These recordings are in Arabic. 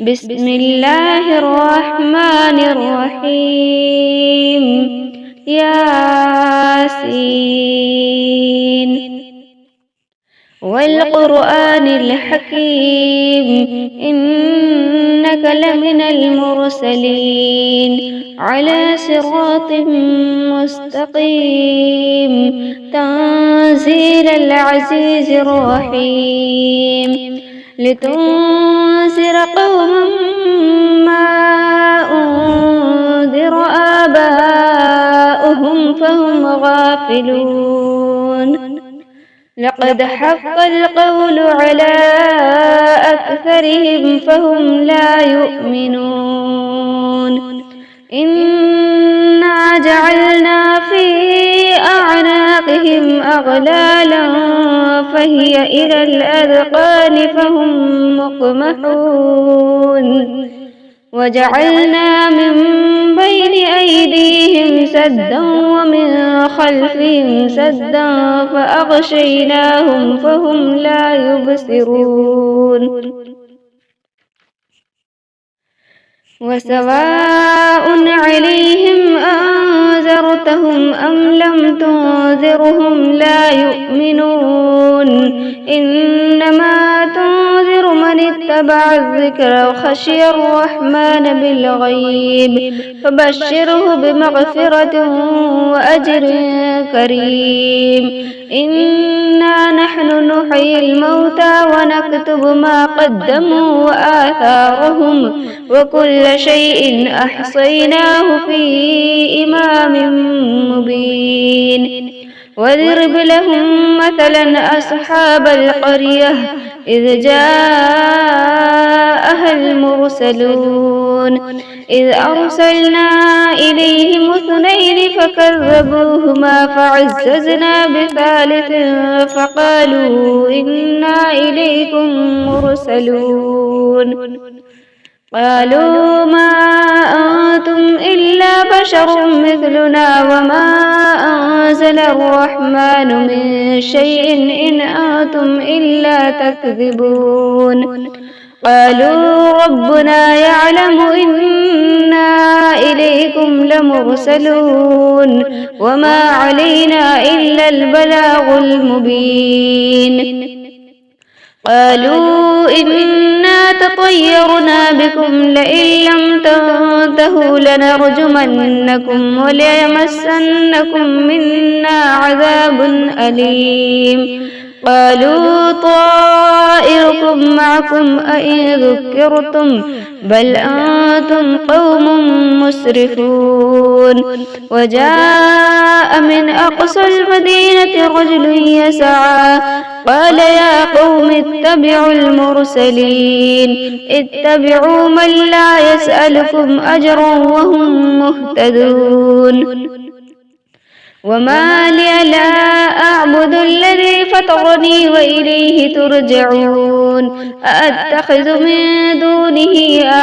بسم الله الرحمن الرحيم. ياسين والقرآن الحكيم، إنك لمن المرسلين على صراط مستقيم، تنزيل العزيز الرحيم، لتنذر قوما ما أنذر آباؤهم فهم غافلون. لقد حق القول على أكثرهم فهم لا يؤمنون. إنا جعلنا في أعناقهم أغلالا فهي إلى الأذقان فهم مقمحون. وجعلنا من بين أيديهم سدا ومن خلفهم سدا فأغشيناهم فهم لا يبصرون. وسواء عليهم أنذرتهم أم لم تنذرهم لا يؤمنون. إنما تنذر من اتبع الذكر وخشي الرحمن بالغيب فبشره بمغفرة وأجر كريم. إنا نحن نحيي الموتى ونكتب ما قدموا وآثارهم وكل شيء أحصيناه في إمام مبين. واضرب لهم مثلا أصحاب القرية إذ جاءها المرسلون إذ أرسلنا إليهم اثنين فكذبوهما فعززنا بثالث فقالوا إنا إليكم مرسلون. قالوا ما أنتم إلا بشر مثلنا وما أنزل الرحمن من شيء إن أنتم إلا تكذبون. قالوا ربنا يعلم إنا إليكم لمرسلون وما علينا إلا البلاغ المبين. قالوا إنا تطيرنا بكم لئن لم تنتهوا لنرجمنكم وليمسنكم منا عذاب أليم. قالوا طائركم معكم أئن ذكرتم بل أنتم قوم مسرفون. وجاء من أقصى المدينة رجل يسعى قال يا قوم اتبعوا المرسلين اتبعوا من لا يسألكم أجرا وهم مهتدون. وما لي لا أعبد الذي فطرني وإليه ترجعون. أأتخذ من دونه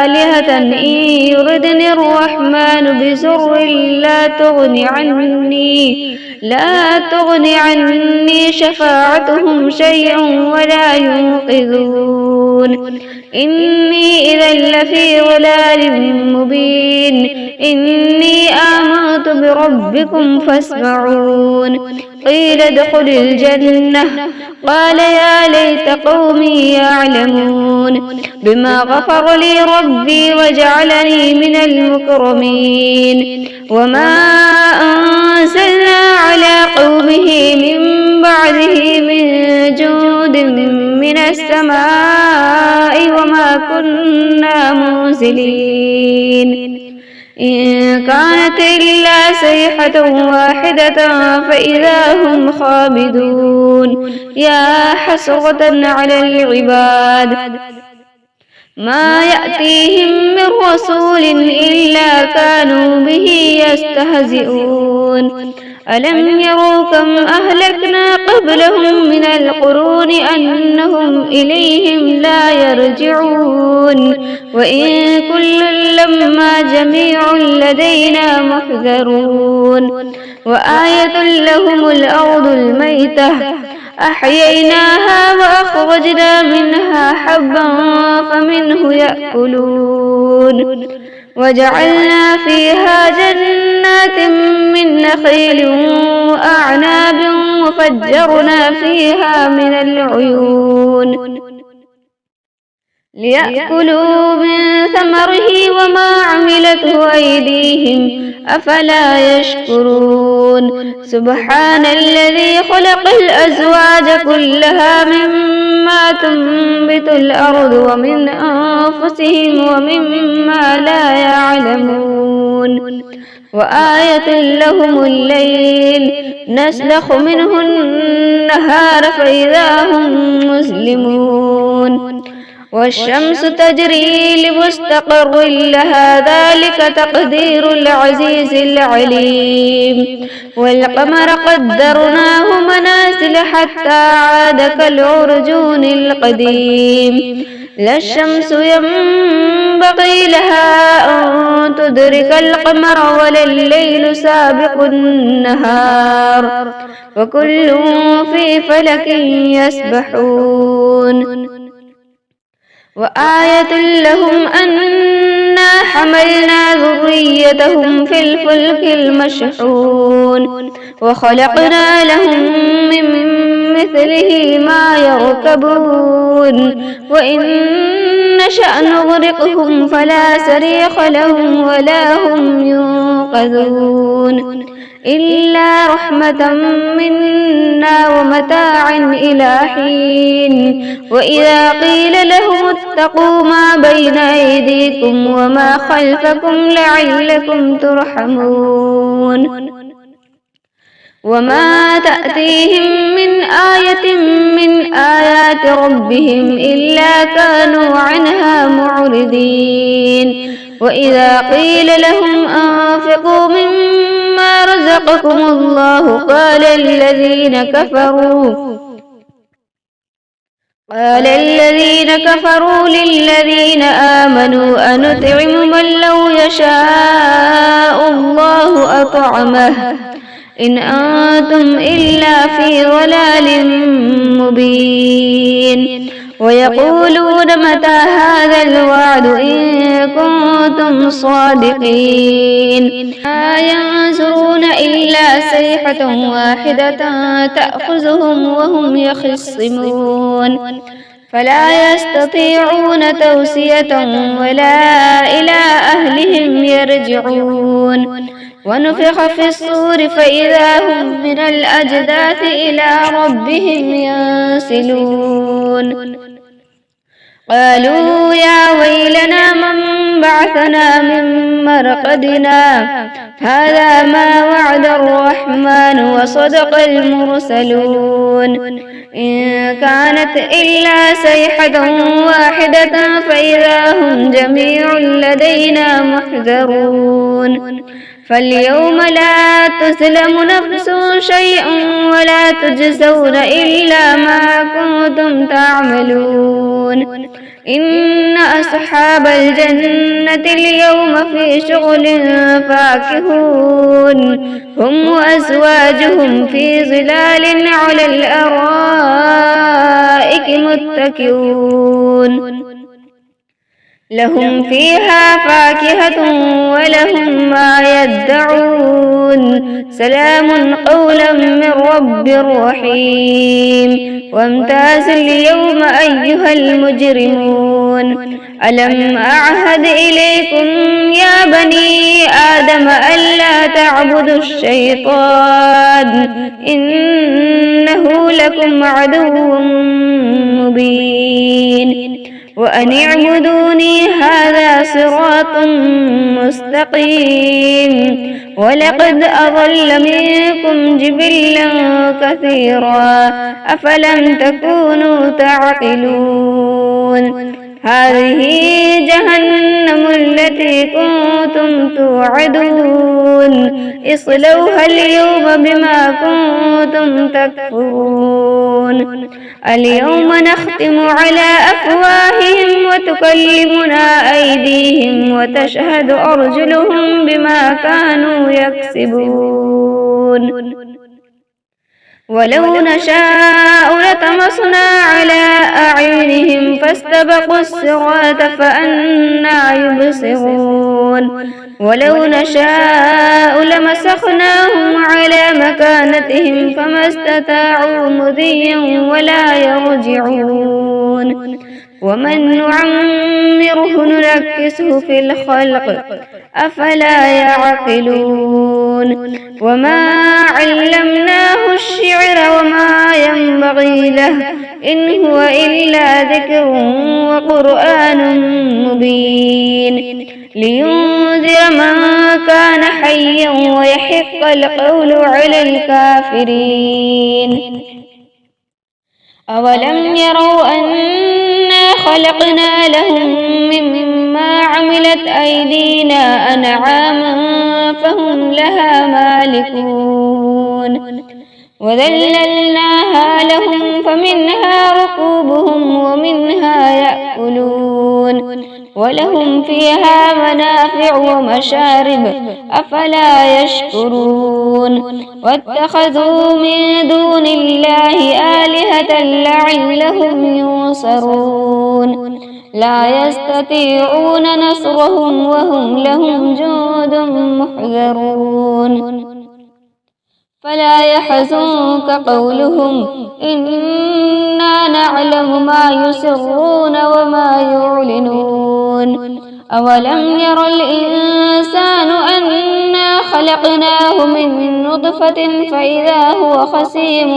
آلهة إن يردني الرحمن بسر لا تغن عني شفاعتهم شيئا ولا ينقذون. إني إذا لفي ضلال مبين. إني آمنت بربكم فاسمعون. قيل ادخل الجنة قال يا ليت قومي يعلمون بما غفر لي ربي وجعلني من المكرمين. وما أنزلنا على قومه من بعده من جود من السماء وما كنا منزلين. إن كانت إلا صيحة واحدة فإذا هم خامدون. يا حسرة على العباد ما يأتيهم من رسول إلا كانوا به يستهزئون. ألم يروا كم أهلكنا قبلهم من القرون أنهم إليهم لا يرجعون. وإن كل لما جميع لدينا محذرون. وآية لهم الأرض الميتة أحييناها وأخرجنا منها حبا فمنه يأكلون وجعلنا فيها جنات من نخيل وأعناب وفجرنا فيها من العيون ليأكلوا من ثمره وما عملته أيديهم أفلا يشكرون سبحان الذي خلق الأزواج كلها مما تنبت الأرض ومن أنفسهم ومما لا يعلمون وآية لهم الليل نسلخ منه النهار فإذا هم مسلمون والشمس تجري لمستقر لها ذلك تقدير العزيز العليم والقمر قدرناه منازل حتى عاد كالعرجون القديم لا الشمس ينبغي لها أن تدرك القمر ولا الليل سابق النهار وكل في فلك يسبحون وآية لهم أنا حملنا ذريتهم في الفلك المشحون وخلقنا لهم من مثله ما يركبون وإن نشأ نغرقهم فلا صريخ لهم ولا هم ينقذون إلا رحمة منا ومتاعا إلى حين وإذا قيل لهم اتقوا ما بين أيديكم وما خلفكم لعلكم ترحمون وما تأتيهم من آية من آيات ربهم إلا كانوا عنها معرضين وإذا قيل لهم أنفقوا مما رزقكم الله قال الذين كفروا للذين آمنوا أنطعم من لو يشاء الله أطعمه إن أنتم إلا في ضلال مبين ويقولون متى هذا الوعد إن كنتم صادقين ما ينظرون إلا صيحة واحدة تأخذهم وهم يخصمون فلا يستطيعون توصية ولا إلى أهلهم يرجعون ونفخ في الصور فإذا هم من الأجداث إلى ربهم ينسلون قالوا يا ويلنا من بعثنا من مرقدنا هذا ما وعد الرحمن وصدق المرسلون إن كانت إلا صيحة واحدة فإذا هم جميع لدينا محذرون فاليوم لا تظلم نفس شيئا ولا تجزون إلا ما كنتم تعملون إن أصحاب الجنة اليوم في شغل فاكهون هم وأزواجهم في ظلال على الأرائك متكئون لهم فيها فاكهة ولهم ما يدعون سلام قولا من رب رحيم وامتاز اليوم أيها المجرمون ألم أعهد إليكم يا بني آدم ألا تعبدوا الشيطان إنه لكم عدو مبين وأن اعبدوني هذا صراط مستقيم ولقد أضل منكم جبلا كثيرا أفلم تكونوا تعقلون هذه جهنم التي كنتم توعدون اصلوها اليوم بما كنتم تكفرون اليوم نختم على أفواههم وتكلمنا أيديهم وتشهد أرجلهم بما كانوا يكسبون ولو نشاء لطمسنا على أعينهم فاستبقوا الصراط فأنى يبصرون ولو نشاء لمسخناهم على مكانتهم فما استطاعوا مضيا ولا يرجعون ومن نعمره نركسه في الخلق أفلا يعقلون وما علمناه الشعر وما ينبغي له إن هو إلا ذكر وقرآن مبين لينذر من كان حيا ويحق القول على الكافرين أولم يروا أنا خلقنا لهم مما عملت أيدينا أنعاما فهم لها مالكون وذللناها لهم فمنها ركوبهم ومنها يأكلون ولهم فيها منافع ومشارب أفلا يشكرون واتخذوا من دون الله آلهة لعلهم ينصرون لا يستطيعون نصرهم وهم لهم جند محضرون فلا يحزنك قولهم إنا نعلم ما يسرون وما يعلنون أولم ير الإنسان أنا خلقناه من نطفة فإذا هو خصيم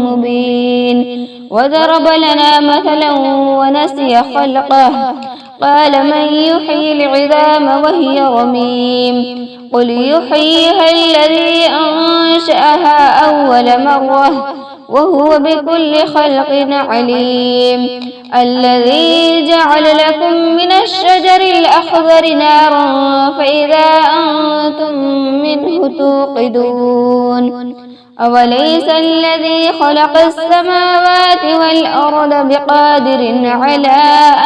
مبين وضرب لنا مثلا ونسي خلقه قال من يحيي العظام وهي رميم قل يحييها الذي أنشأها أول مرة وهو بكل خلق عليم الذي جعل لكم من الشجر الأخضر نارا فإذا أنتم منه توقدون أوليس الذي خلق السماوات والأرض بقادر على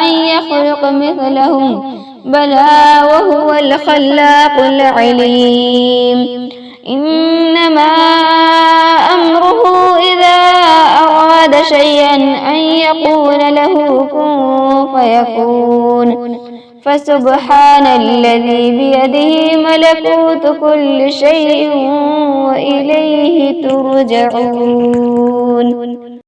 أن يخلق مثلهم بلى وهو الخلاق العليم إنما أمره إذا أراد شيئا أن يقول له كن فيكون فسبحان الذي بيده ملكوت كل شيء وإليه ترجعون